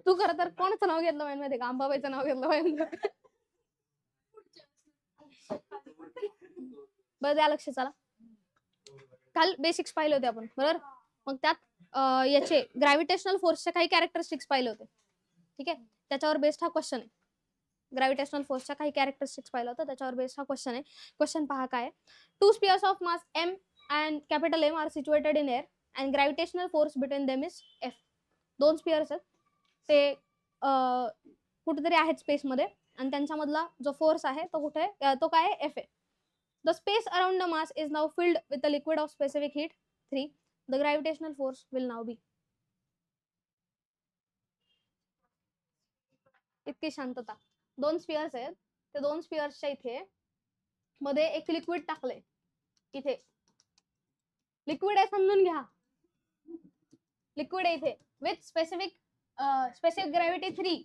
तू खरं तर कोणाचं नाव घेतलं पाहिजे माहिती का? अंबाबाईचं नाव घेतलं पाहिजे. बरं द्या लक्ष. चला काल बेसिक्स पाहिले होते आपण बरोबर. मग त्यात याचे ग्रॅव्हिटेशनल फोर्सचे काही कॅरेक्टरिस्टिक्स पाहिले होते. ठीक आहे, त्याच्यावर बेस्ड हा क्वेश्चन आहे. ग्रॅव्हिटेशनल फोर्सच्या काही कॅरेक्टरिस्टिक्स पाहिलं होतं, त्याच्यावर बेस्ड हा क्वेश्चन आहे. क्वेश्चन पहा काय आहे. 2 spheres of mass m and capital M are situated in air and gravitational force between them is F. 2 स्पिअर्स आहेत, ते कुठेतरी आहेत स्पेस मध्ये आणि त्यांच्यामधला जो फोर्स आहे तो कुठे तो काय आहे? F आहे. The space around the mass is now filled with a liquid of specific heat 3. The gravitational force will now be. इतकी शांतता. 2 स्पिअर्स आहेत, त्या 2 स्पिअर्सच्या इथे मध्ये एक लिक्विड टाकले. इथे लिक्विड आहे समजून घ्या. लिक्विड आहे इथे विथ स्पेसिफिक ग्रॅव्हिटी 3.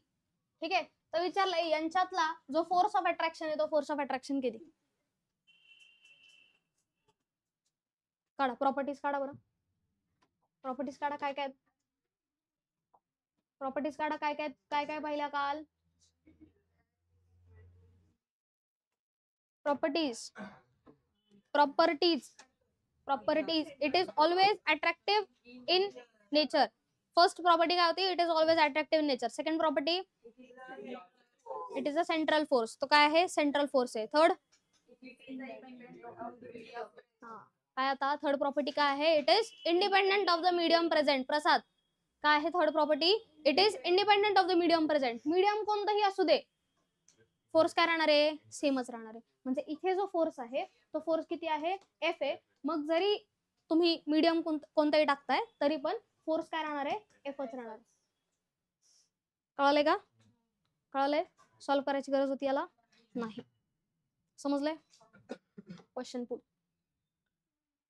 ठीक आहे, तर विचारलं यांच्यातला जो फोर्स ऑफ अट्रॅक्शन आहे तो फोर्स ऑफ अट्रॅक्शन किती? काढा प्रॉपर्टीज, काढा बरं प्रॉपर्टीज काढा. काय काय प्रॉपर्टीज काढा. काय काय काय काय पाहिल्या काल? Properties properties. It is always attractive in nature. First property काय होती? It is always attractive in nature. Second property it is a central force. तो काय आहे? सेंट्रल फोर्स आहे. थर्ड काय आता? थर्ड प्रॉपर्टी काय आहे? It is independent of the medium present. Prasad काय आहे third property? It is independent of the medium present. Medium कोणताही असू दे, फोर्स काय राहणार आहे? सेमच राहणार आहे. म्हणजे इथे जो फोर्स आहे तो फोर्स किती आहे? F आहे. मग जरी तुम्ही मीडियम कोणताही टाकताय तरी पण फोर्स काय राहणार आहे? Fच राहणार आहे. कळालंय का? कळालंय? सॉल्व्ह करायची गरज होती याला? नाही. समजलंय? क्वेश्चन पुढे.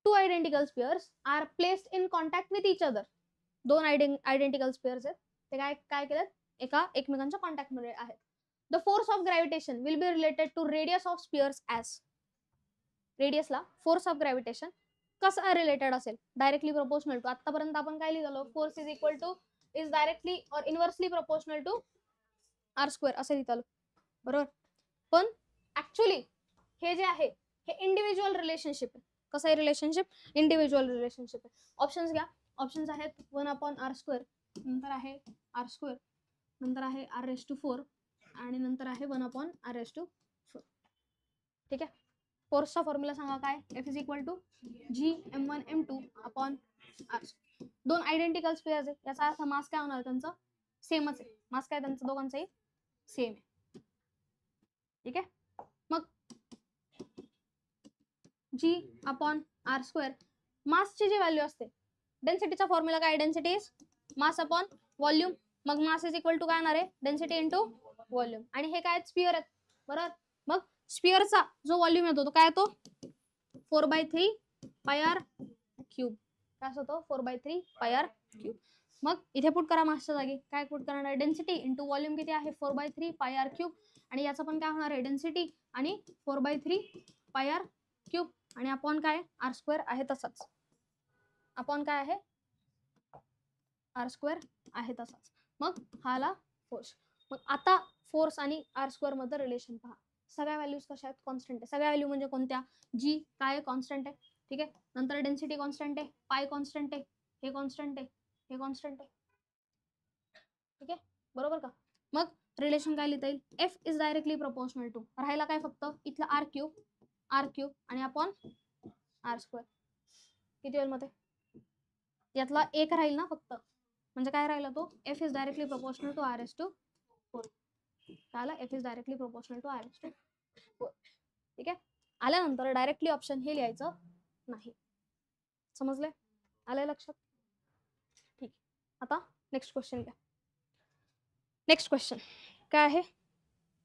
2 identical spheres are placed in contact with each other. 2 identical spheres आहेत, ते काय केलं? एकमेकांच्या कॉन्टॅक्ट मध्ये आहेत. The force of gravitation will be related to radius of spheres as. रेडियसला फोर्स ऑफ ग्रॅव्हिटेशन कसा रिलेटेड असेल? Directly proportional to. आतापर्यंत आपण काय लिहिलं? Force is equal to is directly और inversely proportional to r square असं लिहिलं बरोबर. पण ऍक्च्युअली हे जे आहे हे इंडिव्हिज्युअल रिलेशनशिप आहे. कसं आहे रिलेशनशिप? इंडिव्हिज्युअल रिलेशनशिप आहे. ऑप्शन्स घ्या. ऑप्शन्स आहेत 1/r², नंतर आहे r², नंतर आहे r⁴ आणि नंतर आहे 1/r⁴. ठीक आहे, फोर्सचा फॉर्म्युला सांगा काय? F is equal to Gm1m2/r. 2 identical spheres आहेत, याचा अर्थ मास काय होणार? त्यांचं सेमच आहे. मास काय त्यांचं दोघांचंही? सेम आहे. ठीक आहे, मग G/r². मासची जी व्हॅल्यू असते, डेन्सिटीचा फॉर्म्युला काय? Density is mass upon volume. मग मास इज इक्वल टू काय होणार आहे? Density into volume. आणि हे काय? स्पिअर आहेत बरोबर. मग स्पिअरचा जो व्हॉल्यूम येतो तो काय येतो? 4/3πr³. काय होतो? 4/3πr³. मग इथे पुट करा मासच्या जागी. काय पुट करणार आहे? डेन्सिटी इंटू व्हॉल्यूम किती आहे? 4/3πr³. आणि याचं पण काय होणार आहे? डेन्सिटी आणि 4/3πr³ आणि अपॉन काय? r² आहे तसाच. अपॉन काय आहे? r² आहे तसाच. मग हा आला फोर्स. मग आता फोर्स आणि r² मध्ये रिलेशन पहा. सगळ्या व्हॅल्यूज कशा आहेत? कॉन्स्टंट आहे. सगळ्या व्हॅल्यू म्हणजे कोणत्या? जी काय? कॉन्स्टंट आहे. ठीक आहे, नंतर डेन्सिटी कॉन्स्टंट आहे, पाय कॉन्स्टंट आहे, हे कॉन्स्टंट आहे, हे कॉन्स्टंट आहे. ठीक आहे, बरोबर का? मग रिलेशन काय लिहिता येईल? F is directly proportional to. राहिला काय? फक्त इथला r³ आणि अपॉन r². किती होईल मध्ये? यातला एक राहील ना फक्त. म्हणजे काय राहिला तो? F is directly proportional to r⁴. काय F is directly proportional to r⁴. ठीक आहे, आल्यानंतर डायरेक्टली ऑप्शन हे लिहायचं नाही. समजले? आलंय लक्षात? ठीक. आता नेक्स्ट क्वेश्चन घ्या. नेक्स्ट क्वेश्चन काय आहे?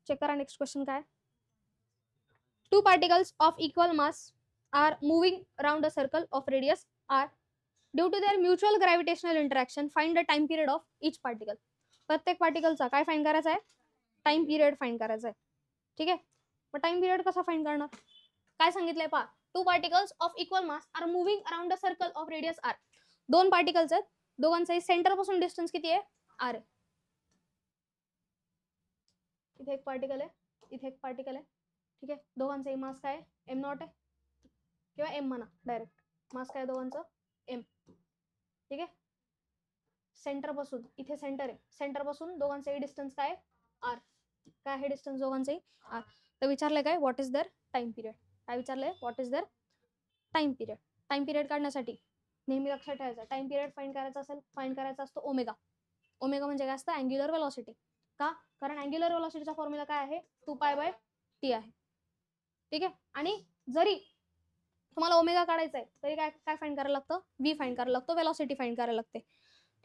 चेक करा. नेक्स्ट क्वेश्चन काय? 2 particles of equal mass are moving around a circle of radius r. Due to their mutual gravitational interaction, find the time period of each particle. प्रत्येक पार्टिकलचा काय find करायचा आहे? Time period find करायचा आहे. ठीक आहे, मग टाइम पिरियड कसा फाइंड करणार? काय सांगितलंय पहा, two particles of equal mass are moving around a circle of radius r. दोन पार्टिकल्स आहेत, दोघांचाही सेंटर पासून डिस्टन्स किती आहे? आर. इथे एक पार्टिकल आहे, इथे एक पार्टिकल आहे. ठीक आहे, दोघांचाही मास काय आहे? एम नॉट आहे किंवा एम म्हणा डायरेक्ट. मास काय दोघांचं? एम. ठीक आहे, सेंटर पासून, इथे सेंटर आहे, सेंटर पासून दोघांचाही डिस्टन्स काय? आर. काय आहे डिस्टन्स दोघांचाही? आर. तर विचारलंय काय? व्हॉट इज दर टाइम पिरियड. काय विचारलंय? व्हॉट इज दर टाइम पिरियड. टाइम पिरियड काढण्यासाठी नेहमी लक्षात ठेवायचं, टाइम पिरियड फाइंड करायचा असेल, फाइंड करायचा असतो ओमेगा. ओमेगा म्हणजे काय असतं? Angular velocity. का? कारण अँग्युलर वेलॉसिटीचा फॉर्म्युला काय आहे? 2π/t आहे. ठीक आहे, आणि जरी तुम्हाला ओमेगा काढायचा आहे तरी काय काय फाइंड करायला लागतं? व्ही फाइंड करायला लागतो, वेलॉसिटी फाइंड करायला लागते.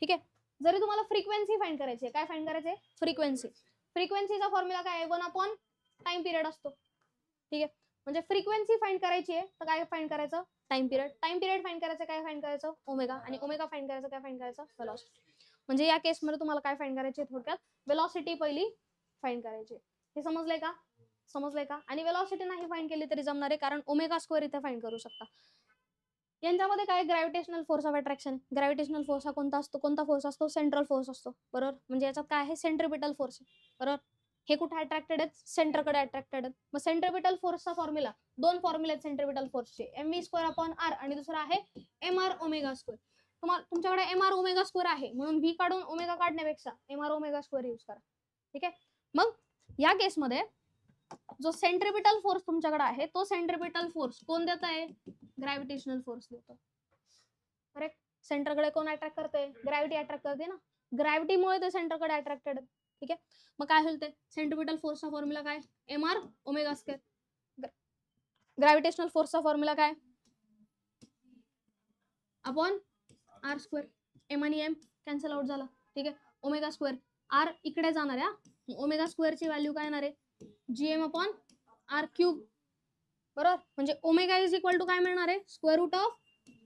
ठीक आहे, जरी तुम्हाला फ्रिक्वेन्सी फाइंड करायची आहे, काय फाइंड करायचे? फ्रिक्वेन्सी. फ्रिक्वेन्सीचा फॉर्म्युला काय आहे? 1 टाइम पिरियड असतो. ठीक आहे, म्हणजे फ्रिक्वेन्सी फाइंड करायची आहे तर काय फाइंड करायचं? Time period. Time period find करायचं, काय फाइंड करायचं? ओमेगा. आणि ओमेगा फाइंड करायचं, काय फाइंड करायचं? वेलॉसिटी. म्हणजे या केसमध्ये तुम्हाला काय फाइंड करायचे? थोडक्यात वेलॉसिटी पहिली फाइंड करायची. हे समजलंय का? समजलंय का? आणि वेलॉसिटी नाही फाइंड केली तरी जमणार आहे, कारण ओमेगा स्क्वेअर इथे फाइंड करू शकता. यांच्यामध्ये काय? Gravitational force of attraction. Gravitational force हा कोणता असतो? कोणता फोर्स असतो? सेंट्रल फोर्स असतो. बरोबर, म्हणजे याच्यात काय आहे? Centripetal force. बरोबर, हे कुठे अट्रॅक्टेड आहेत? सेंटरकडे अट्रॅक्टेड आहेत. मग सेंट्रिपिटल फोर्सचा फॉर्म्युला, दोन फॉर्म्युले आहेत सेंट्रिपिटल फोर्सचे, mv²/r आणि दुसरा आहे mr ओमेगा स्क्वेअर. तुम्हाला तुमच्याकडे mr ओमेगा स्क्वेअर आहे म्हणून v काढून ओमेगा काढण्यापेक्षा mr ओमेगा स्क्वेअर यूज करा. ठीक आहे, मग या केसमध्ये जो सेंट्रिपिटल फोर्स तुमच्याकडे आहे तो सेंट्रिपिटल फोर्स कोण देत आहे? ग्रॅव्हिटेशनल फोर्स देतो. करेक्ट. सेंटरकडे कोण अट्रॅक्ट करते? ग्रॅव्हिटी अट्रॅक्ट करते ना, ग्रॅव्हिटीमुळे ते सेंटरकडे अट्रॅक्टेड. ठीक आहे, मग काय होईल? ते सेंट्रिपिटल फोर्सचा फॉर्म्युला काय? mr omega square. ग्रॅव्हिटेशनल फोर्सचा फॉर्म्युला काय? Upon R square. एम आणि एम कॅन्सल आउट झाला. ठीक आहे, ओमेगा स्क्वेअर. आर इकडे जाणार आहे, ओमेगा स्क्वेअरची व्हॅल्यू काय येणार आहे? gm/r³. बरोबर, म्हणजे ओमेगा इज इक्वल टू काय मिळणार आहे? Square root of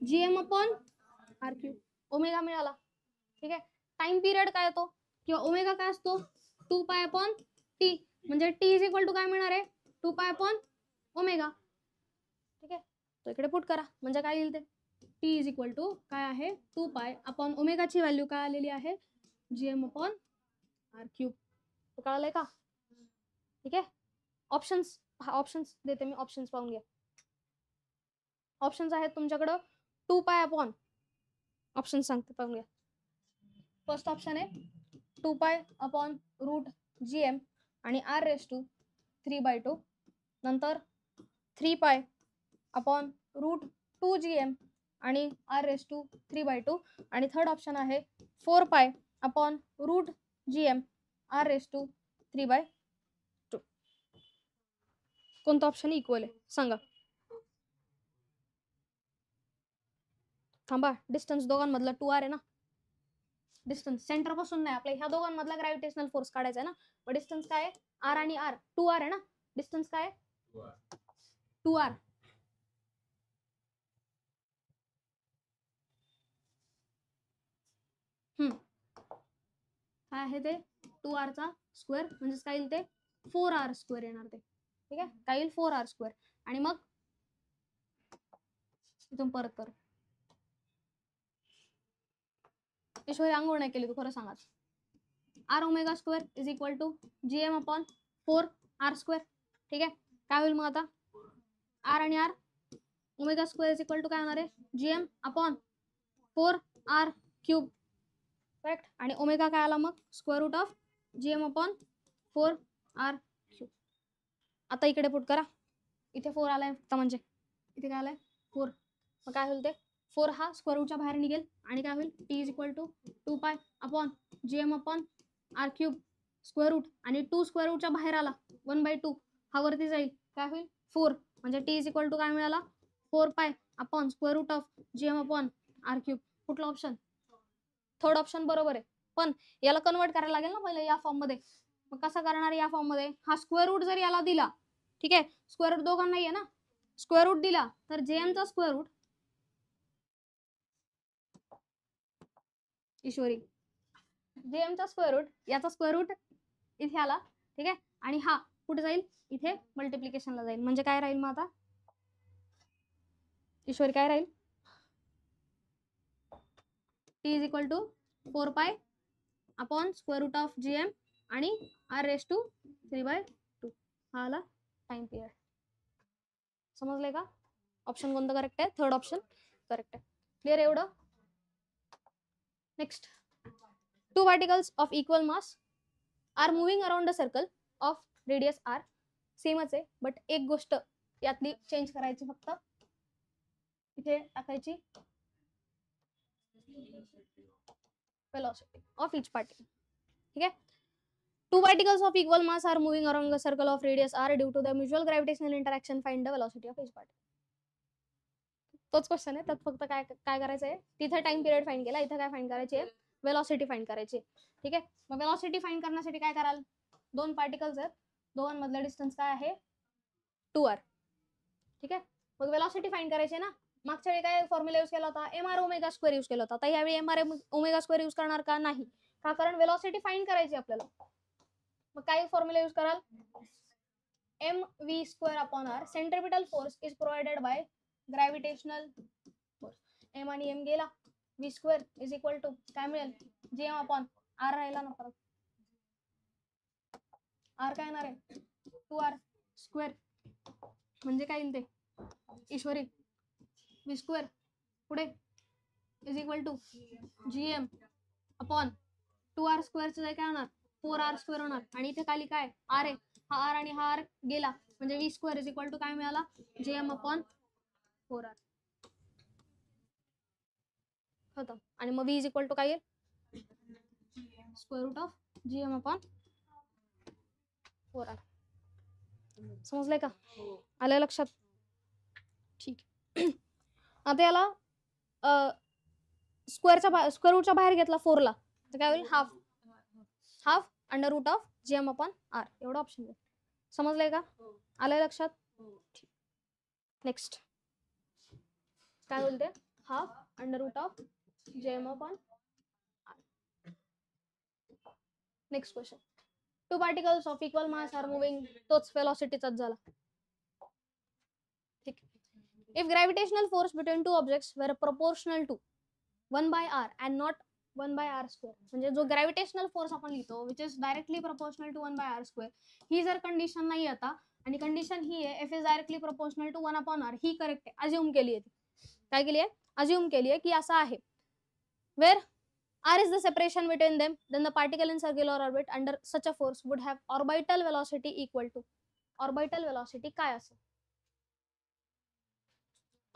gm/r³. Omega मिळाला. ठीक आहे, टाइम पिरियड काय येतो किंवा ओमेगा काय असतो? 2π/t. म्हणजे t इज इक्वल टू काय मिळणार आहे? 2π/ओमेगा. ठीक आहे, तो इकडे पुट करा, म्हणजे काय येईल ते? t इज इक्वल टू काय आहे? 2π/ओमेगाची व्हॅल्यू काय आलेली आहे? gm/r³. कळालंय का? ठीक आहे, ऑप्शन्स ऑप्शन्स देते मी, ऑप्शन्स पाहून घ्या. ऑप्शन्स आहेत तुमच्याकडं 2π/, ऑप्शन सांगते पाहून घ्या. फर्स्ट ऑप्शन आहे 2π/√gm आणि r⁻³ नंतर 3π/√2gm आणि r⁻³ आणि थर्ड ऑप्शन आहे 4π/√gm r⁻³. कोणता ऑप्शन इक्वल आहे सांगा? थांबा, डिस्टन्स दोघांमधला 2r आहे ना. डिस्टन्स सेंटर पासून नाही, आपल्या ह्या दोघांमधला ग्रॅव्हिटेशनल फोर्स काढायचा आहे ना. मग डिस्टन्स काय आहे? r आणि r, 2r आहे ना. डिस्टन्स काय आहे? 2r. काय आहे ते? 2r चा स्क्वेअर म्हणजे काय येईल ते? 4r स्क्वेअर येणार ते. ठीक आहे, काय येईल? 4r square. आणि मग इथून परत कर. ईश्वरी आंघोळ नाही केली तू, खरं सांगा. r omega square is equal to gm/4r square. ठीक आहे, काय होईल मग आता? r आणि r, omega square is equal to काय होणार आहे? gm/4r³. करेक्ट, आणि ओमेगा काय आला मग? Square root of gm/4r³. आता इकडे पुट करा, इथे 4 आलाय फक्त, म्हणजे इथे काय आलाय? 4. मग काय होईल ते? 4 हा स्क्वेअर रूटच्या बाहेर निघेल आणि काय होईल? t is equal to 2π/gm/r³ square root, आणि 2 स्क्वेअर रूटच्या बाहेर आला 1/2 हा वरती जाईल, काय होईल? 4. म्हणजे t इज इक्वल टू काय मिळाला? 4π/√gm/r³. कुठला ऑप्शन? थर्ड ऑप्शन बरोबर आहे, पण याला कन्वर्ट करायला लागेल ना पहिले या फॉर्म मध्ये. मग कसं करणार? या फॉर्म मध्ये हा स्क्वेअर रूट जर याला दिला, ठीक आहे, स्क्वेअर रूट दोघांना आहे ना, स्क्वेअर रूट दिला तर jm चा स्क्वेअर रूट, ईश्वरी, jm चा स्क्वेअर रूट, याचा स्क्वेअर रूट इथे आला. ठीक आहे, आणि हा कुठे जाईल? इथे मल्टिप्लिकेशनला जाईल. म्हणजे काय राहील मग आता? ईश्वरी काय राहील, T is equal to 4 pi upon square root of GM आणि r⁻³ हा आला टाइम पिरियड. समजलंय का? ऑप्शन कोणतं करेक्ट आहे? थर्ड ऑप्शन करेक्ट आहे. क्लिअर एवढं? Next, 2 particles of equal mass are moving around a circle of radius r. सेमच आहे, बट एक गोष्ट यातली चेंज करायची, फक्त इथे टाकायची velocity of each particle. ठीक आहे. 2 particles of equal mass are moving around a circle of radius r due to the mutual gravitational interaction. Find the velocity of each particle. तोच क्वेश्चन आहे, त्यात फक्त काय काय करायचं आहे, तिथे टाइम पिरियड फाइंड केला, इथे काय फाइंड करायची आहे, वेलॉसिटी फाइंड करायची. ठीक आहे. मग वेलॉसिटी फाइंड करण्यासाठी काय कराल, 2 पार्टिकल्स आहेत, दोघांमधला डिस्टन्स काय आहे, 2r. ठीक आहे. मग वेलॉसिटी फाइंड करायची ना. मागच्या वेळी काय फॉर्म्युला यूज केला होता, mr⍵² यूज केला होता. आता यावेळी mr⍵² यूज करणार का? नाही. का? कारण वेलॉसिटी फाइंड करायची आपल्याला. मग काय फॉर्म्युला यूज कराल, mv²/r. Centripetal force is provided bye gravitational force. m आणि m गेला, v² इज इक्वल टू काय मिळेल, gm/r राहिला ना परत. r काय येणार आहे, 2r². म्हणजे काय येईल ते ईश्वरी, v² पुढे is equal to gm upon 2r² चे काय होणार, 4r² होणार. आणि इथे खाली काय r आहे, हा r आणि हा r गेला, म्हणजे v² इज इक्वल टू काय मिळाला, gm/4r. खतम. आणि मग v इज इक्वल टू काय येईल, स्क्वेअर रूट ऑफ gm/4r. समजलंय का? आलं लक्षात? ठीक. आता याला स्क्वेअर रूटच्या बाहेर घेतला 4 ला, तर काय होईल, half under root of gm/r. एवढं ऑप्शन आहे. समजलंय का? आलंय लक्षात? नेक्स्ट काय बोलते, half under root of gm/r. Next question, 2 particles of equal mass are moving. तोच वेलॉसिटीचाच झाला. ठीक. If gravitational force between two objects were proportional to 1/r and not 1/r², म्हणजे जो ग्रॅव्हिटेशनल फोर्स आपण लिहितो which is directly proportional to 1/r², ही जर condition नाही आता, आणि कंडिशन ही आहे F is directly proportional to 1/r, ही करेक्ट आहे, अज्युम केली आहे. काय केली आहे, अज्युम केली आहे की असं आहे, वेर r is the separation between them, then the particle in circular orbit under such a force would have orbital velocity equal to. Orbital velocity काय असेल,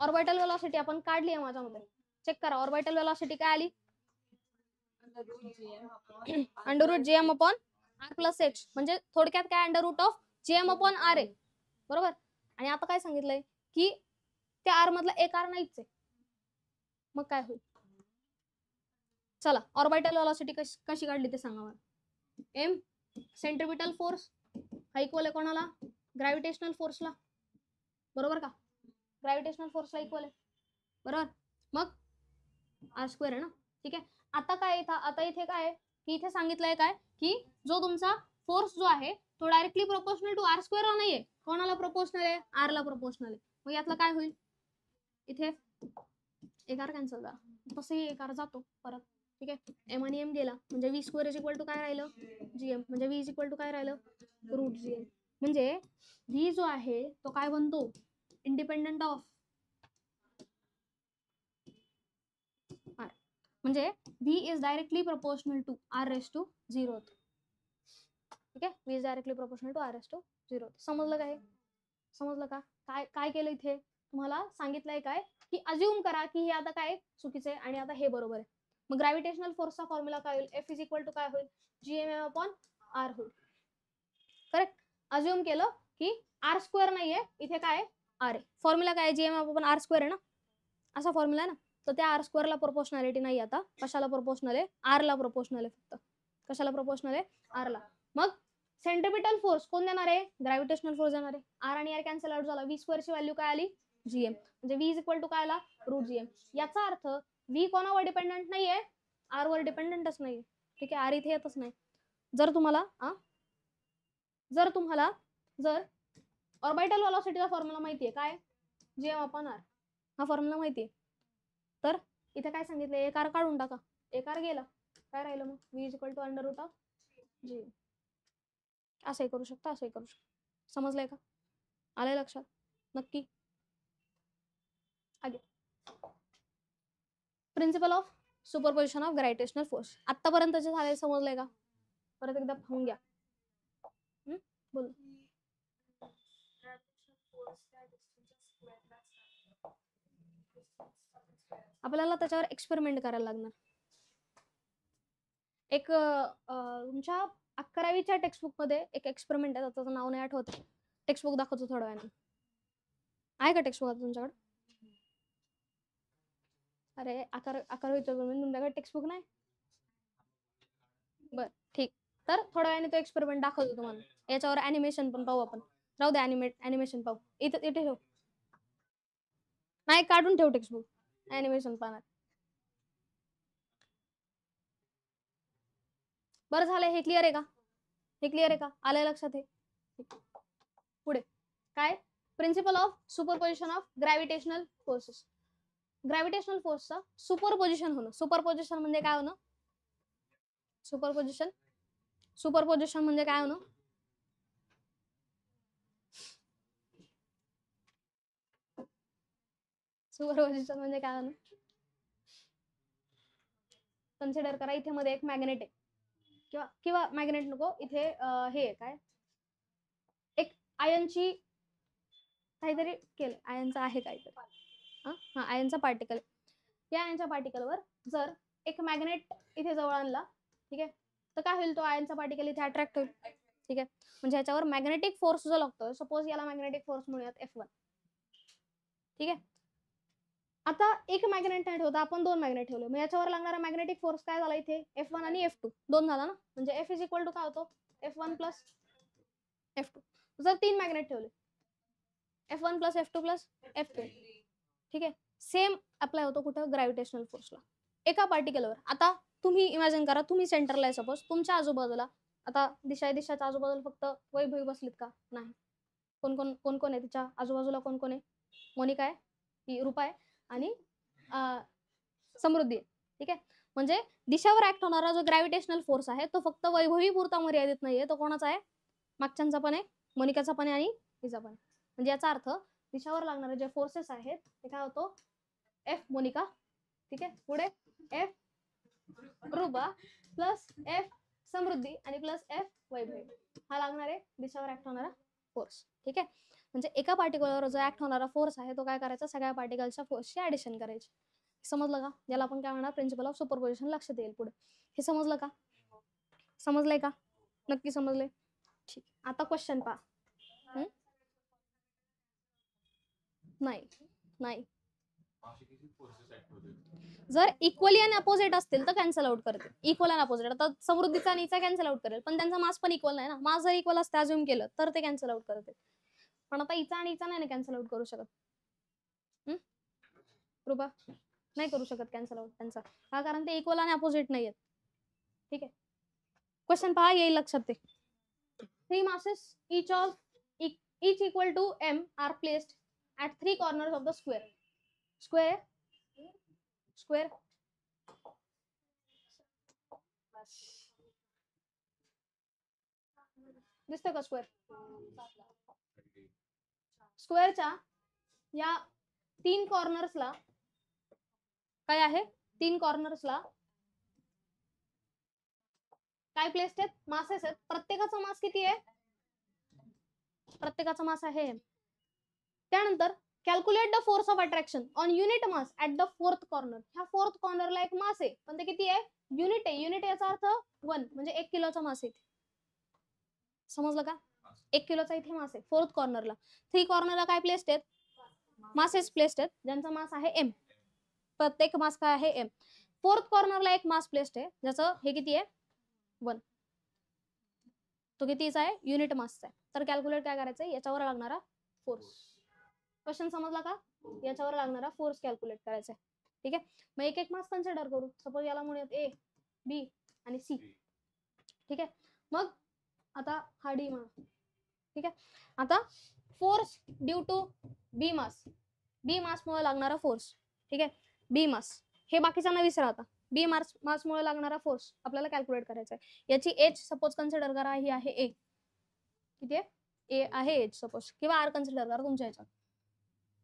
ऑर्बिटल वेलॉसिटी आपण काढली आहे माझ्यामध्ये, चेक करा. ऑर्बिटल वेलॉसिटी काय आली, √gm/r+h. म्हणजे थोडक्यात काय, √gm/r आहे, बरोबर. आणि आता काय सांगितलंय की त्या r मधला एक r नाहीच आहे, मग काय होईल. चला, ऑर्बिटल वेलॉसिटी कशी काढली ते सांगा मला. m सेंट्रिपिटल फोर्स हा इक्वल आहे कोणाला, ग्रॅव्हिटेशनल फोर्सला, बरोबर का, ग्रॅव्हिटेशनल फोर्सला इक्वल आहे, बरोबर. मग r² आहे ना. ठीक आहे. आता काय, आता इथे काय की इथे सांगितलंय काय की जो तुमचा फोर्स जो आहे तो डायरेक्टली प्रोपोर्शनल टू r² नाहीये, कोणाला प्रोपोर्शनल आहे, r ला प्रोपोर्शनल आहे. मग यातलं काय होईल, इथे एक r कॅन्सल झाला, तसंही एक r जातो परत. ठीक आहे. m आणि m गेला, म्हणजे v² इज इक्वल टू काय राहिलं, gm. म्हणजे v इज इक्वल टू काय राहिलं, √gm. म्हणजे v जो आहे तो काय बनतो, इंडिपेंडंट ऑफ r. म्हणजे v is directly proportional to r⁻0. ठीक आहे. v is directly proportional to r⁻0. समजलं काय, समजलं का, काय काय केलं इथे तुम्हाला सांगितलंय काय की अज्युम करा की हे आता काय चुकीचं आहे आणि आता हे बरोबर आहे. मग ग्रॅव्हिटेशनल फोर्सचा फॉर्म्युला काय होईल, एफ इज इक्वल टू काय होईल, gm/r होईल. करेक्ट. अज्युम केलं की r² नाहीये, इथे काय r आहे. फॉर्म्युला काय, gm/r² आहे ना, असा फॉर्म्युला आहे ना. तर त्या r² ला प्रोपोर्शनॅलिटी नाही, आता कशाला प्रोपोर्शनल आहे, r ला प्रोपोर्शनल आहे फक्त. कशाला प्रोपोर्शनल आहे, r ला. मग सेंट्रिपिटल फोर्स कोण देणार आहे, ग्रॅव्हिटेशनल फोर्स देणार आहे. r आणि r कॅन्सल आउट झाला, v² ची व्हॅल्यू काय आली, gm. म्हणजे v इज इक्वल टू काय आला, √gm. याचा अर्थ v कोणावर डिपेंडंट नाहीये, r वर डिपेंडंटच नाहीये. ठीक आहे. r इथे येतच नाही. जर तुम्हाला जर ऑर्बिटल वेलॉसिटीचा फॉर्म्युला माहितीये काय, gm/r, हा फॉर्म्युला माहितीये. तर इथे काय सांगितलं, एक आर काढून टाका, एक आर गेला, काय राहिलं मग, v is equal to under root of g. असंही करू शकता, असंही करू शकता. समजलंय का, आलंय लक्षात नक्की. आगे principle of superposition of gravitational force. आतापर्यंत जे झाले समजलंय का, परत एकदा पाहून घ्या. बोल. आपल्याला त्याच्यावर एक्सपेरिमेंट करायला लागणार. एक तुमच्या 11वीच्या टेक्स्टबुक मध्ये एक एक्सपेरिमेंट आहे, त्याचं नाव नाही आठवत, टेक्स्टबुक दाखवतो थोड्या वेळाने. आहे का टेक्स्टबुक आता तुमच्याकडे? अरे 11वीच्या तुमच्याकडे टेक्स्टबुक नाही? बर ठीक, तर थोड्या वेळाने तो एक्सपेरिमेंट दाखवतो तुम्हाला. याच्यावर अॅनिमेशन पण पाहू आपण. राहू दे, अॅनिमेशन पाहू. इथे ठेव, नाही काढून ठेव टेक्स्टबुक, अॅनिमेशन पाहणार. बरं झालं, हे क्लिअर आहे का, हे क्लिअर आहे का, आलंय लक्षात. हे पुढे काय, principle of superposition of gravitational forces. Gravitational फोर्सचा सुपरपोजिशन होणं. सुपरपोजिशन म्हणजे काय होणं, सुपरपोजिशन सुपरपोजिशन म्हणजे काय होणं, सुपरपोजिशन म्हणजे काय होणं. कन्सिडर करा, इथे मध्ये एक मॅग्नेट आहे, किंवा मॅग्नेट नको, इथे हे काय, एक आयनची काहीतरी केलं, आयनचा आहे काहीतरी, हा आयनचा पार्टिकल. या आयनच्या पार्टिकलवर जर एक मॅग्नेट इथे जवळ आणला, ठीक आहे, तर काय होईल, तो आयनचा पार्टिकल इथे अट्रॅक्ट होईल. ठीक आहे, म्हणजे ह्याच्यावर मॅग्नेटिक फोर्स जो लागतो, सपोज याला मॅग्नेटिक फोर्स म्हणूयात F1. ठीक आहे, आता एक मॅग्नेट नाही ठेवता आपण, दोन मॅग्नेट ठेवले, मग याच्यावर लागणारा मॅग्नेटिक फोर्स काय झाला, इथे F1 आणि F2 दोन झाला ना, म्हणजे F इज इक्वल टू काय होतो, F1 प्लस F2. जर तीन मॅग्नेट ठेवले, F1 plus F2 plus F2. ठीक आहे, सेम अप्लाय होतो कुठं, ग्रॅव्हिटेशनल फोर्सला, एका पार्टिकलवर. आता तुम्ही इमॅजिन करा, तुम्ही सेंटरला आहे सपोज, तुमच्या आजूबाजूला आता दिशाच्या आजूबाजूला फक्त वैभवी बसलीत का, नाही, कोण कोण कोण कोण आहे तिच्या आजूबाजूला, कोण कोण आहे, मोनिका आहे, ही रूपा आहे, आणि समृद्धी आहे. ठीक आहे, म्हणजे दिशावर ऍक्ट होणारा जो ग्रॅव्हिटेशनल फोर्स आहे, तो फक्त वैभवी पुरता मर्यादित नाहीये, तो कोणाचा आहे, मागच्यांचा पण आहे, मोनिकाचा पण आहे, आणि तिचा पण आहे. म्हणजे याचा अर्थ दिशावर लागणारे जे फोर्सेस आहेत ते काय होतो, F मोनिका, ठीक आहे, पुढे F रूपा प्लस F समृद्धी आणि प्लस F वैभवी, हा लागणार आहे दिशावर ऍक्ट होणारा फोर्स. ठीक आहे, म्हणजे एका पार्टिकलवर जो ऍक्ट होणारा फोर्स आहे तो काय करायचा, सगळ्या पार्टिकलच्या फोर्सची ऍडिशन करायची. समजलं का, याला आपण काय म्हणणार, प्रिन्सिपल ऑफ सुपरपोजिशन लक्षात येईल पुढे. हे समजलं का, समजलंय का, नक्की समजलंय. ठीक, आता क्वेश्चन पहा. नाही नाही, जर इक्वली आणि अपोजिट असतील तर कॅन्सल आउट करते. इक्वल आणि अपोजिट, आता समृद्धीचा आणि हिचा कॅन्सल आउट करेल, पण त्यांचा मास पण इक्वल नाही ना, मास जर इक्वल असते अज्युम केलं तर ते कॅन्सल आउट करते, पण आता हिचा आणि हिचा नाही ना कॅन्सल आउट करू शकत. रुपा नाही करू शकत कॅन्सल आउट त्यांचा, का, कारण ते इक्वल आणि अपोजिट नाही आहेत. ठीक आहे, क्वेश्चन पहा, येईल लक्षात ते. 3 masses each equal to m are placed at 3 corners of the square. दिसतोय का स्क्वेअर, स्क्वेअरच्या या 3 कॉर्नर्सला काय आहे, 3 कॉर्नर्सला काय प्लेस्ड आहेत, मासेस आहेत. प्रत्येकाचा मास किती आहे, प्रत्येकाचा मास आहे. त्यानंतर calculate the force of attraction on unit mass at the fourth corner. ह्या फोर्थ कॉर्नरला एक मास आहे, पण ते किती आहे, युनिट आहे. युनिट याचा अर्थ 1, म्हणजे 1 किलोचा मास आहे. समजलं का, 1 किलोचा इथे मास आहे फोर्थ कॉर्नरला. 3 कॉर्नरला काय प्लेस्ड आहेत, मासेस प्लेस्ड आहेत, ज्यांचा मास आहे m. प्रत्येक मास काय आहे m. फोर्थ कॉर्नरला एक मास प्लेस्ड आहे, ज्याचं हे किती आहे 1, तो कितीचा आहे, युनिट मासचा आहे. तर कॅल्क्युलेट काय करायचं, याच्यावर लागणारा फोर्स. क्वेश्चन समजला का, याच्यावर लागणारा फोर्स कॅल्क्युलेट करायचा आहे. ठीक आहे, मग एक एक मास कन्सिडर करू. सपोज याला म्हणूयात A, B आणि C. ठीक आहे, मग आता हा D म्हणा. ठीक आहे, आता फोर्स ड्यू टू B मास, बी मासमुळे लागणारा फोर्स. ठीक आहे, बी मास हे बाकीच्यांना विसरा आता. बी मासमुळे लागणारा फोर्स आपल्याला कॅल्क्युलेट करायचा आहे. याची एच सपोज कन्सिडर करा, ही आहे ए. किती आहे? ए आहे एच सपोज, किंवा आर कन्सिडर करा तुमच्या याच्यात.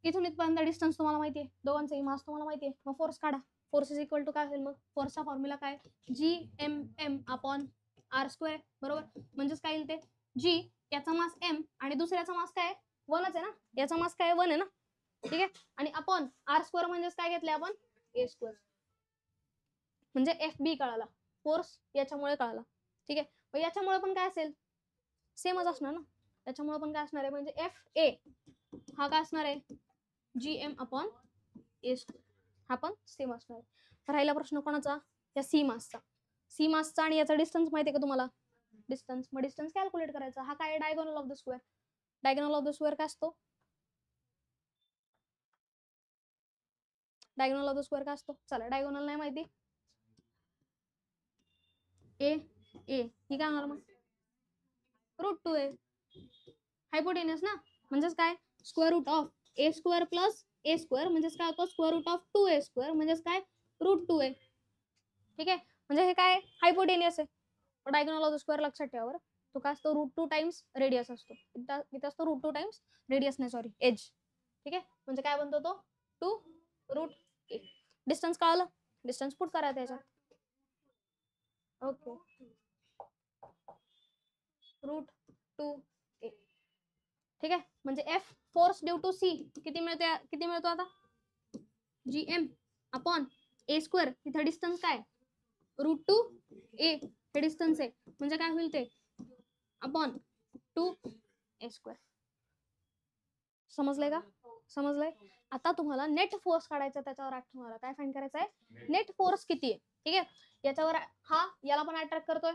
इथून इथपर्यंत डिस्टन्स तुम्हाला माहिती आहे, दोघांचाही मास तुम्हाला माहिती आहे. मग फोर्स काढा. फोर्स इज इक्वल टू काय होईल मग? फोर्सचा फॉर्म्युला काय? G M M upon R square. बरोबर, म्हणजेच काय येईल ते? जी याचा मास एम आणि दुसऱ्याचा मास काय? 1च आहे ना. याचा मास काय? 1 आहे ना. ठीक आहे, आणि अपॉन आर स्क्वेअर म्हणजेच काय घेतले आपण? ए स्क्वेअर. म्हणजे एफ बी कळाला, फोर्स याच्यामुळे कळाला. ठीक आहे, मग याच्यामुळे पण काय असेल? सेमच असणार ना. त्याच्यामुळे पण काय असणार आहे? म्हणजे एफ ए हा काय असणार आहे? जी एम अपॉन ए स्क्वेअर. हा पण सेम असणार आहे. राहिला प्रश्न कोणाचा? या सी मासचा. सी मासचा आणि याचा डिस्टन्स माहिती आहे का तुम्हाला? डिस्टन्स. मग डिस्टन्स कॅल्क्युलेट करायचा. हा काय? Diagonal of the square. Diagonal of the square काय असतो? डायगोनल ऑफ द स्क्वेअर काय असतो? चला, डायगोनल नाही माहिती, ए ए ही काय होणार मग? √2a. हायपोटेनियस ना, म्हणजेच काय? Square root of A square plus A square म्हणजेच काय होतं? Square root of 2a square म्हणजेच काय? √2a. ठीक आहे, म्हणजे हे काय? हायपोटेनियस आहे. डायगोनल ऑफ द स्क्वेअर लक्षात ठेवा बरं. तो काय असतो? √2 टाइम्स रेडियस असतो. इथं असतो √2 टाइम्स रेडियस, नाही सॉरी एज. ठीक आहे, म्हणजे काय बनतो तो? 2√a. डिस्टन्स कळालं? डिस्टन्स पुट करा त्याच्यात. Okay, √2a. ठीक आहे, म्हणजे F force due to C किती मिळतो आता? G M upon A square. इथं डिस्टन्स काय? √2a हे डिस्टन्स आहे, म्हणजे काय होईल ते? Upon 2a square. समजलंय का? समजलंय. आता तुम्हाला नेट फोर्स काढायचा, त्याच्यावर तुम्हाला काय फाइंड करायचं आहे? नेट फोर्स किती आहे. ठीक आहे, याच्यावर हा याला पण अट्रॅक्ट करतोय,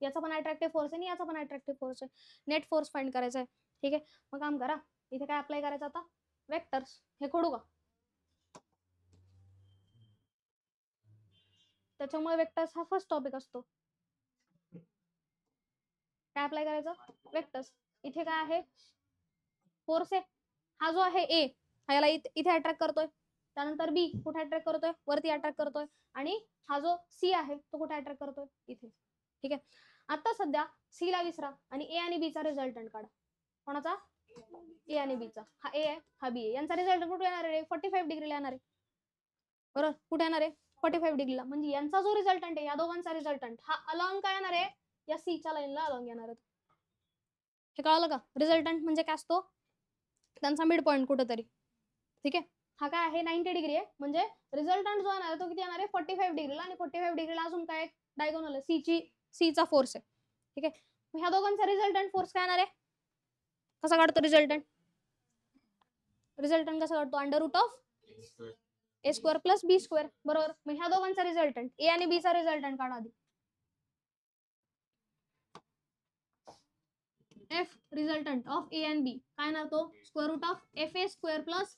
याचा पण अट्रॅक्टिव्ह फोर्स आहे आणि याचा पण अट्रॅक्टिव्ह फोर्स आहे. नेट फोर्स फाइंड करायचा आहे. ठीक आहे, मग काम करा, इथे काय अप्लाय करायचं आता? वेक्टर्स. हे खोडू का? त्याच्यामुळे वेक्टर्स हा फर्स्ट टॉपिक असतो. काय अप्लाय करायचं? वेक्टर्स. इथे काय आहे? फोर्स आहे. हा जो आहे ए, हा याला इथे अट्रॅक्ट करतोय. त्यानंतर बी कुठे अट्रॅक्ट करतोय? वरती अट्रॅक्ट करतोय. आणि हा जो सी आहे तो कुठे अट्रॅक्ट करतोय? इथे. ठीक आहे, आता सध्या सी ला विसरा आणि ए आणि बी चा रिझल्टंट काढा. कोणाचा? ए आणि बी चा. हा ए आहे, हा बी आहे. यांचा रिझल्टंट कुठे येणार आहे? 45 डिग्रीला येणार आहे. बरोबर, कुठे येणार आहे? 45 डिग्रीला. म्हणजे यांचा जो रिझल्टंट आहे, या दोघांचा रिझल्टंट हा अलॉंग काय येणार आहे? या सी च्या लाईनला अलॉंग येणार आहे. हे कळलं का? रिझल्टंट म्हणजे काय असतो? त्यांचा मिड पॉईंट कुठेतरी. ठीक आहे, हा काय आहे? 90 डिग्री आहे, म्हणजे रिझल्टंट जो येणार आहे तो किती येणार आहे? 45 डिग्रीला. आणि 45 डिग्रीला अजून काय? डायगोनल आहे, सीचा फोर्स आहे. ठीक आहे, मग ह्या दोघांचा रिझल्टंट फोर्स काय येणार आहे? कसा काढतो रिझल्टंट? रिझल्टंट कसा काढतो? Under root of A square plus B square. बरोबर, मग ह्या दोघांचा रिझल्टंट ए आणि बी चा रिझल्टंट काढा आधी. F resultant of A and B काय येणार? तो square root of F A square plus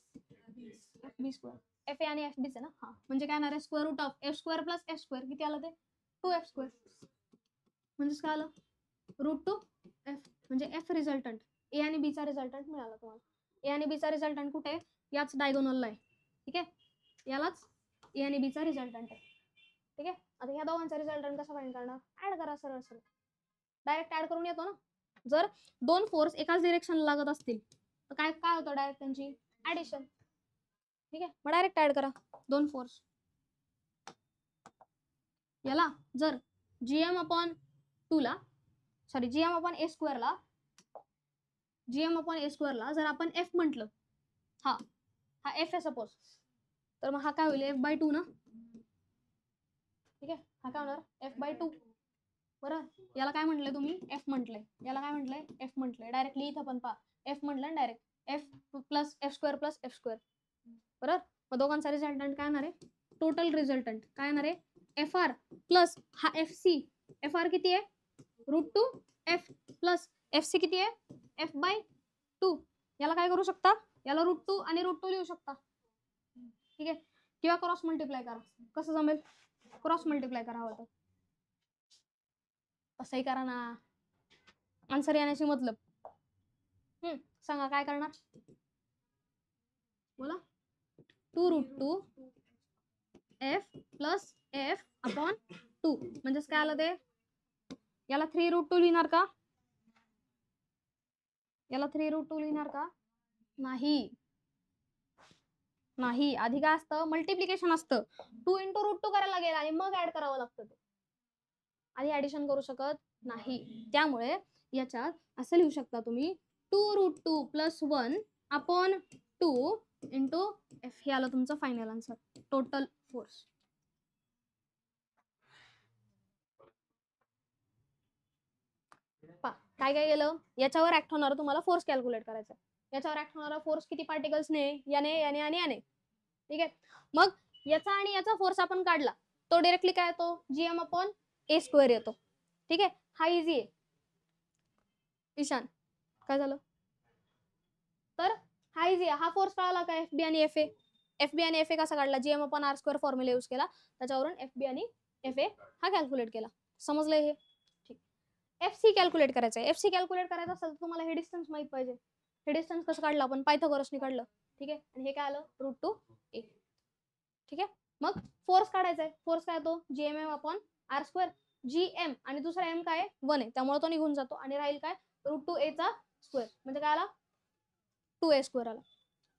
F B square. F A आणि एफ बी चे ना. हा, म्हणजे काय येणार आहे? Square root of F square plus F square. किती आलं ते? 2f square. म्हणजेच काय आलं? √2f. म्हणजे एफ रिझल्टंट ए आणि बी चा रिझल्टंट मिळाला तुम्हाला. ए आणि बी चा रिझल्टंट कुठे आहे? याच डायगोनलला आहे. ठीक आहे, यालाच ए आणि बी चा रिझल्टंट आहे. ठीक आहे, आता ह्या दोघांचा रिझल्टंट कसा फाइंड करणार? ऍड करा सरळ सरळ. डायरेक्ट ऍड करून येतो ना. जर दोन फोर्स एकाच डिरेक्शनला लागत असतील तर काय काय होतं? डायरेक्ट त्यांची ऍडिशन. ठीक आहे, मग डायरेक्ट ऍड करा दोन फोर्स. याला जर जीएम अपॉन 2 ला, sorry GM upon A square ला, जीएम अपॉन ए स्क्वेअर ला जर आपण एफ म्हटलं, हा हा एफ आहे सपोज, तर मग हा काय होईल? f/2 ना. ठीक आहे, हा काय होणार? f/2. बरं, याला काय म्हटलंय तुम्ही? एफ म्हटलंय. याला काय म्हटलंय? एफ म्हटलंय. डायरेक्टली इथं पण पहा, एफ म्हटलं direct F plus F square plus F square. बरोबर, मग दोघांचा रिझल्टंट काय येणार आहे? टोटल रिझल्टंट काय येणार आहे? एफ आर प्लस हा एफ सी. एफ आर किती आहे? √2f प्लस एफ सी किती आहे? f/2. याला काय करू शकता? याला √2 आणि √2 लिहू शकता. ठीक आहे, किंवा क्रॉस मल्टिप्लाय करा. कसं जमेल? क्रॉस मल्टिप्लाय करा हवं तर. तसंही करा ना, आन्सर येण्याची मतलब. सांगा काय करणार? बोला. 2√2 F प्लस F अपॉन 2 म्हणजेच काय आलं ते, याला 3√2 लिहिणार का, याला 3√2 लिहिणार का, नाही नाही, आधी काय असतं मल्टिप्लिकेशन असतं, 2 × √2 करायला लागेल आणि मग ऍड करावं लागतं ते, आधी ऍडिशन करू शकत नाही. त्यामुळे याच्यात असं लिहू शकता तुम्ही 2√2 + 1 अपॉन 2 × F, हे आलं तुमचं फायनल आन्सर, टोटल फोर्स. काय काय केलं, याच्यावर ऍक्ट होणार तुम्हाला फोर्स कॅल्क्युलेट करायचा, याच्यावर ऍक्ट होणारा फोर्स किती पार्टिकल्सने, याने याने आणि याने, ठीक आहे. मग याचा आणि याचा फोर्स आपण काढला, तो डायरेक्टली काय येतो, gm/a² येतो, ठीक आहे. हा इझी आहे. ईशान काय झालं, तर हा इझी आहे, हा फोर्स कळाला का, FB आणि FA. FB आणि FA कसा काढला, gm/r² फॉर्म्युला यूज केला, त्याच्यावरून FB आणि FA हा कॅल्क्युलेट केला. समजलंय हे, ठीक. FC कॅल्क्युलेट करायचं आहे. FC कॅल्क्युलेट करायचं असेल तर तुम्हाला हे डिस्टन्स माहित पाहिजे. हे डिस्टन्स कसं काढलं आपण, पायथागोरसने काढलं, ठीक आहे. आणि हे काय आलं, √2a, ठीक आहे. मग फोर्स काढायचा आहे, फोर्स काय येतो, gmm/r², gm आणि दुसरा m काय 1 आहे, त्यामुळे तो निघून जातो आणि राहील काय, √2a² म्हणजे काय आला, 2a² आला,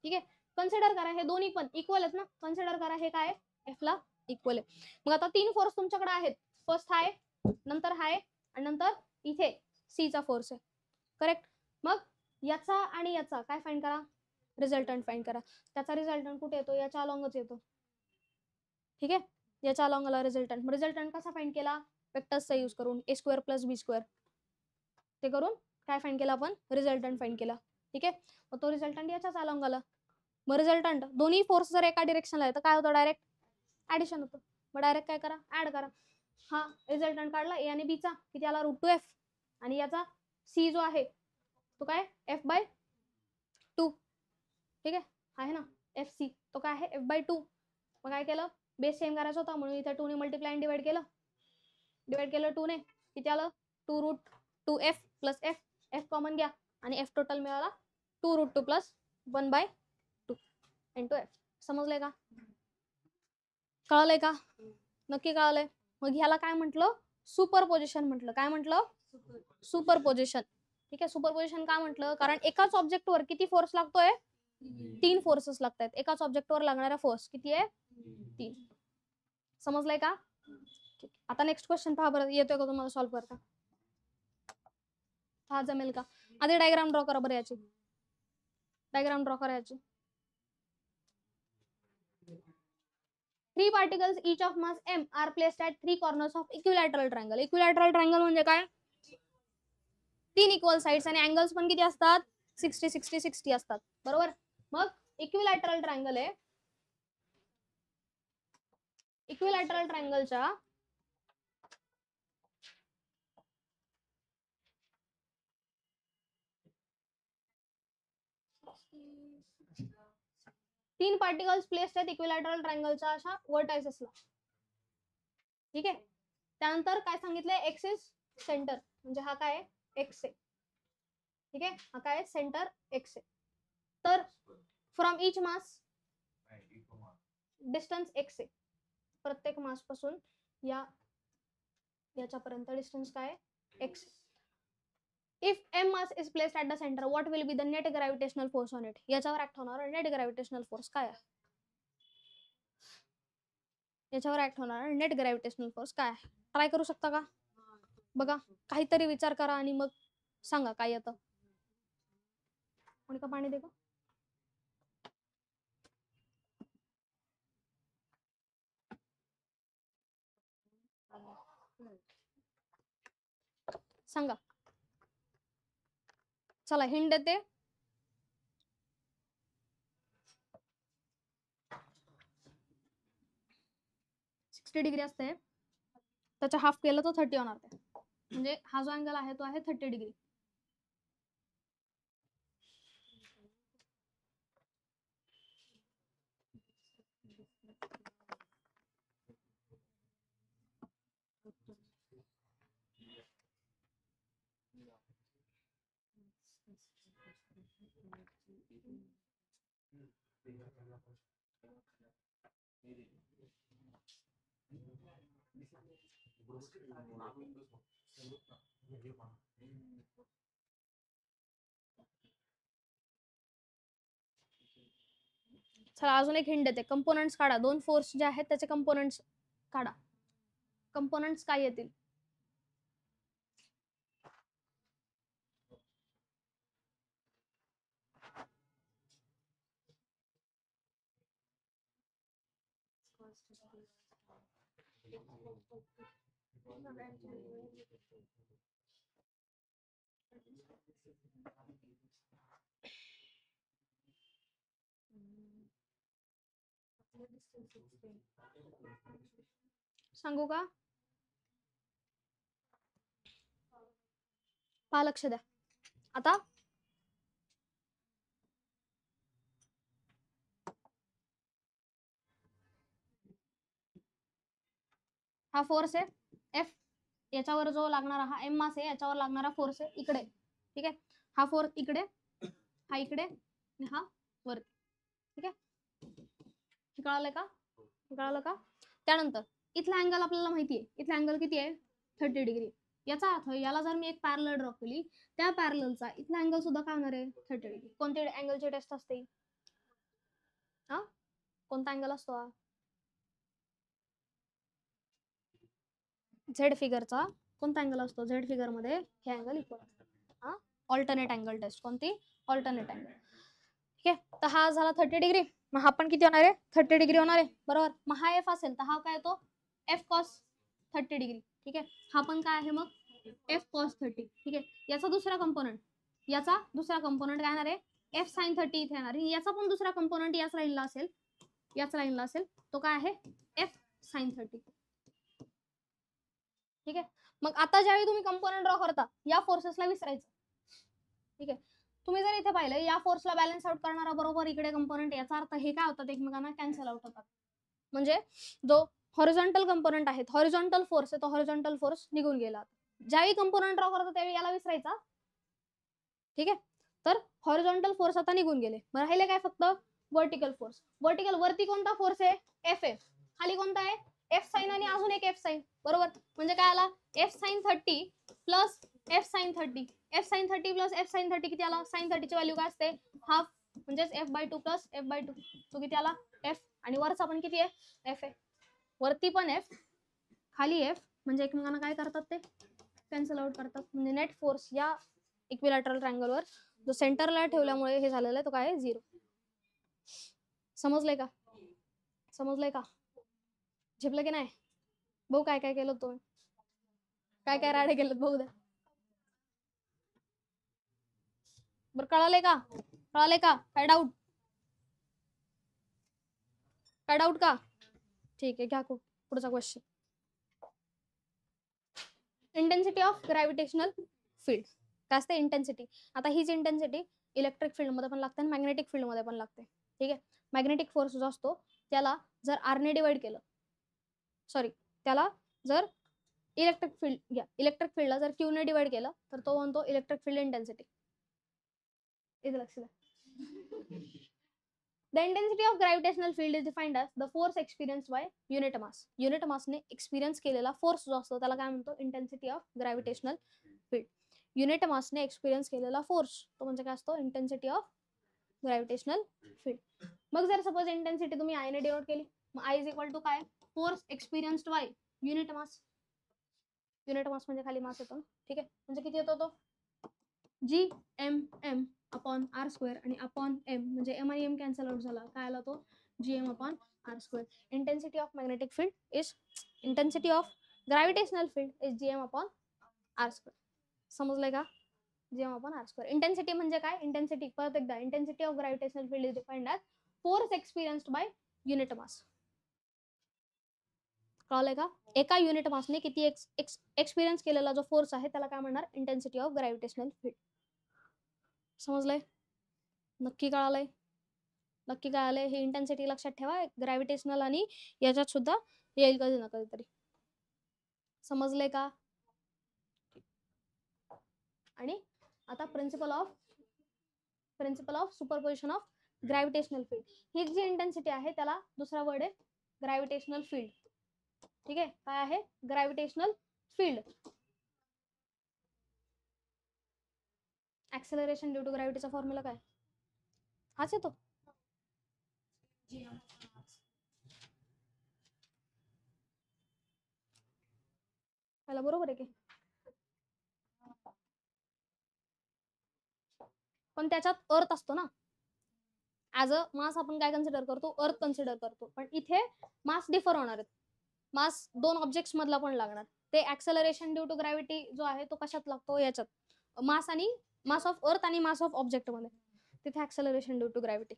ठीक आहे. कन्सिडर करा हे दोन्ही पण इक्वल आहेत ना, कन्सिडर करा हे काय F ला इक्वल आहे. मग आता 3 फोर्स तुमच्याकडे आहेत, फर्स्ट हाय, नंतर हाय आणि नंतर इथे C चा फोर्स आहे, करेक्ट. मग याचा आणि याचा काय फाइंड करा, रिझल्टंट फाइंड करा. त्याचा रिझल्टंट कुठे येतो, याच्या अलॉंगच येतो, ठीक आहे. याच्या अलॉंगला रिझल्टंट, रिझल्टंट कसा फाइंड केला, वेक्टर्सचा यूज करून, a² + b², ते करून काय फाइंड केला आपण, रिझल्टंट फाइंड केला, ठीक आहे. मग तो रिझल्टंट याच्याच अलॉंग आला. मग रिझल्टंट दोन्ही फोर्स जर एका डिरेक्शनला आहे तर काय होतं, डायरेक्ट ऍडिशन होतं. मग डायरेक्ट काय करा, ऍड करा. हा रिझल्टंट काढला A आणि B चा, किती आला, √2F, आणि याचा C जो आहे तो काय F/2, ठीक आहे ना, FC तो काय आहे F/2. मग काय केलं, बेस सेम करायचा होता म्हणून इथे 2 ने मल्टिप्लाय डिवाइड केलं, 2 ने, किती आलं, 2√2F + F, F कॉमन घ्या आणि F टोटल मिळाला 2√2 + 1/2 × F. समजलंय का, कळलंय का, नक्की कळलंय. मग ह्याला काय म्हटलं, सुपरपोजिशन म्हटलं. काय म्हटलं, सुपरपोजिशन, ठीक आहे. सुपरपोजिशन का म्हटलं, कारण एकाच ऑब्जेक्टवर किती फोर्स लागतोय, 3 फोर्सेस लागतात. एकाच ऑब्जेक्टवर लागणारा फोर्स किती आहे, 3. समजलंय का. आता नेक्स्ट क्वेश्चन पहा बरं, येतोय का तुम्हाला सॉल्व्ह करता, हा जमेल का. आधी डायग्राम ड्रॉ करा बरं, याची डायग्राम ड्रॉ करायची. 3 particles each of mass m are placed at 3 corners of equilateral triangle. Equilateral triangle म्हणजे काय, 3 इक्वल साइड्स आणि अँगल्स पण किती असतात, 60 60 60 असतात, बरोबर. मग इक्विलॅटरल ट्रायंगल आहे, इक्विलॅटरल ट्रायंगलच्या 3 पार्टिकल्स प्लेस्ड आहेत इक्विलॅटरल ट्रायंगलच्या अशा व्हर्टायसेसला, ठीक आहे. त्यानंतर काय सांगितलंय, एक्स इज सेंटर, म्हणजे हा काय एक्स आहे, ठीक आहे. हा काय सेंटर एक्स आहे. तर from each mass distance x आहे, प्रत्येक मास पासून याच्यापर्यंत डिस्टन्स काय x. If m mass is placed at the center, what will be the net gravitational force on it? याच्यावर ऍक्ट होणार नेट ग्रॅव्हिटेशनल फोर्स काय आहे, याच्यावर ऍक्ट होणार नेट ग्रॅव्हिटेशनल फोर्स काय आहे. ट्राय करू शकता का, बघा काहीतरी विचार करा आणि मग सांगा काय येतं. कोणी का पाणी दे का, सांगा. चला हिंट देते, डिग्री असते, त्याचा हाफ केलं तर 30 होणार ते, म्हणजे हा जो अँगल आहे तो आहे 30 डिग्री. चला अजून एक हिंट देते. कंपोनंट्स काढा. दोन फोर्स जे आहेत त्याचे कंपोनंट्स काढा. कंपोनंट्स काय येतील? सांगू का? पहा, लक्ष द्या. आता हा फोर्स आहे एफ, याच्यावर जो लागणारा हा एम मास आहे, याच्यावर लागणारा फोर्स आहे इकडे. ठीक आहे, हा फोर्स इकडे, हा इकडे, हा वरती. ठीक आहे, कळालं का? कळालं का? त्यानंतर इथला अँगल आपल्याला माहिती आहे. इथला अँगल किती आहे? 30 डिग्री. याचा अर्थ याला जर मी एक पॅरलल ड्रॉ केली, त्या पॅरललचा इथला अँगल सुद्धा काय होणार आहे? 30 डिग्री. कोणत्या अँगलची टेस्ट असते? हा, कोणता अँगल असतो हा? झेड फिगरचा कोणता अँगल असतो? झेड फिगर मध्ये हे अँगल इक्वल असतात. हा, ऑल्टरनेट अँगल टेस्ट. कोणती? Alternate angle. ठीक आहे, तर हा झाला 30 डिग्री. मग हा पण किती होणार आहे? 30 डिग्री होणार आहे, बरोबर. मग हा एफ असेल तर हा काय येतो? F cos 30 degree. ठीक आहे, हा पण काय आहे मग? F cos 30. ठीक आहे, याचा दुसरा कंपोनंट, याचा दुसरा कंपोनंट काय येणार आहे? एफ साइन 30 इथे येणार आहे. याचा पण दुसरा कंपोनंट याच लाईनला असेल, याच लाईनला असेल, तो काय आहे? F sine 30. ठीक आहे, मग आता ज्यावेळी तुम्ही कंपोनंट ड्रॉ करता, या फोर्सेसला विसरायचं. ठीक आहे, तुम्ही जर इथे पाहिलं, या फोर्सला बॅलन्स आउट करणारा बरोबर इकडे कंपोनंट, याचा अर्थ हे काय होतात? एकमेकांना कॅन्सल आउट होतात. म्हणजे जो हॉरिझॉन्टल कंपोनंट आहे, हॉरिझॉन्टल फोर्स आहे, तो हॉरिझॉन्टल फोर्स निघून गेला. ज्यावेळी कंपोनंट ड्रॉ करतो त्यावेळी याला विसरायचा. ठीक आहे, तर हॉरिझॉन्टल फोर्स आता निघून गेले. मग राहिले काय फक्त? Vertical force. वर्टिकल वरती कोणता फोर्स आहे? एफ आहे. खाली कोणता आहे? एफ साइन आणि अजून एक एफ साइन, बरोबर. म्हणजे काय आला? F sine 30 plus F sine 30. F sine 30 plus F sine 30 किती आला? साइन 30 ची व्हॅल्यू काय असते? हाफ, म्हणजेच F by 2 plus F by 2. तो किती आला? एफ. आणि वरचा पण किती आहे? एफ आहे. वरती पण एफ, खाली एफ, म्हणजे एकमेकांना काय करतात? ते कॅन्सल आउट करतात. म्हणजे नेट फोर्स या इक्विलॅटरल ट्रायंगलवर जो सेंटरला ठेवल्यामुळे हे झालेलं आहे, तो काय आहे? 0. समजलंय का? समजलंय का? झेपलं की नाही? भाऊ काय काय केलं तुम्ही? काय काय राडे केलं भाऊ? द्या बरं, कळालंय का? कळालंय का? काय डाऊट? काय डाऊट का? ठीक आहे, घ्या पुढचा question. Intensity of gravitational field. काय असते इंटेन्सिटी? आता हीच इंटेन्सिटी इलेक्ट्रिक फील्ड मध्ये पण लागते आणि मॅग्नेटिक फील्ड मध्ये पण लागते. ठीक आहे, मॅग्नेटिक फोर्स जो असतो त्याला जर आरने डिवाइड केलं, सॉरी, त्याला जर इलेक्ट्रिक फील्ड घ्या, इलेक्ट्रिक फील्डला जर क्यू ने डिवाइड केलं तर तो म्हणतो इलेक्ट्रिक फील्ड इंटेन्सिटी. इथे लक्ष द्या. The intensity of gravitational field is defined as the force experienced by unit mass. Unit mass ने एक्सपिरियन्स केलेला फोर्स जो असतो त्याला काय म्हणतो? Intensity of gravitational field. Unit mass ने एक्सपिरियन्स केलेला फोर्स तो म्हणजे काय असतो? Intensity of gravitational field. मग जर सपोज इंटेन्सिटी तुम्ही आय ने डिनोट केली, मग आय इज इक्वल टू काय? Force experienced by unit mass. Unit mass म्हणजे खाली मास येतो. ठीक आहे, म्हणजे किती येतो तो? G M M upon R square, आणि अपॉन एम म्हणजे एम आणि एम कॅन्सल आउट झाला, काय आला तो? G M upon R square. Intensity of magnetic field is, intensity of gravitational field is G M upon R square. समजलंय का? G M upon R square. Intensity म्हणजे काय? इंटेन्सिटी परत एकदा, intensity of gravitational field is defined as force experienced by unit mass. कळलंय का? एका unit मासने किती एक्सपिरियन्स केलेला जो फोर्स आहे त्याला काय म्हणणार? Intensity of gravitational field. समजलंय? नक्की कळालंय? नक्की कळालंय? हे इंटेन्सिटी लक्षात ठेवा. ग्रॅव्हिटेशनल आणि याच्यात सुद्धा येईल कधी ना कधीतरी. समजलंय का? आणि आता principle of superposition of gravitational field. ही जी इंटेन्सिटी आहे त्याला दुसरा वर्ड आहे ग्रॅव्हिटेशनल फील्ड. ठीक आहे, काय आहे gravitational field. Acceleration due to ग्रॅव्हिटीचा फॉर्म्युला काय? हाच येतो. त्याला बरोबर आहे की, पण त्याच्यात अर्थ असतो ना. ऍज अ मास आपण काय कन्सिडर करतो, अर्थ कन्सिडर करतो, पण इथे मास डिफर होणार आहेत. मास दोन ऑब्जेक्ट्स मधला पण लागणार. ते ऍक्सेलरेशन ड्यू टू ग्रॅव्हिटी जो आहे तो कशात लागतो, याच्यात मास आणि मास ऑफ अर्थ आणि मास ऑफ ऑब्जेक्ट मध्ये, तिथे ऍक्सेलरेशन ड्यू टू ग्रॅव्हिटी.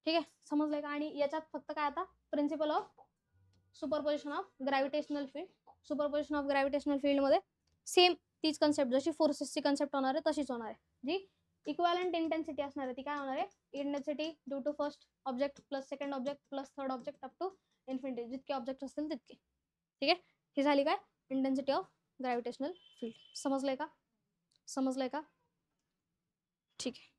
ठीक आहे, समजलंय का? आणि याच्यात फक्त काय आता principle of superposition of gravitational field. Superposition of gravitational field मध्ये सेम तीच कन्सेप्ट, जशी फोर्सेसची कन्सेप्ट होणार आहे तशीच होणार आहे. जी इक्वॅलंट इंटेन्सिटी असणार आहे ती काय होणार आहे, intensity due to first object plus second object plus third object up to infinity, जितके ऑब्जेक्ट असतील तितके. ठीक आहे, ही झाली काय इंटेन्सिटी ऑफ ग्रॅव्हिटेशनल फील्ड. समजलंय का? समजलंय का? ठीक आहे.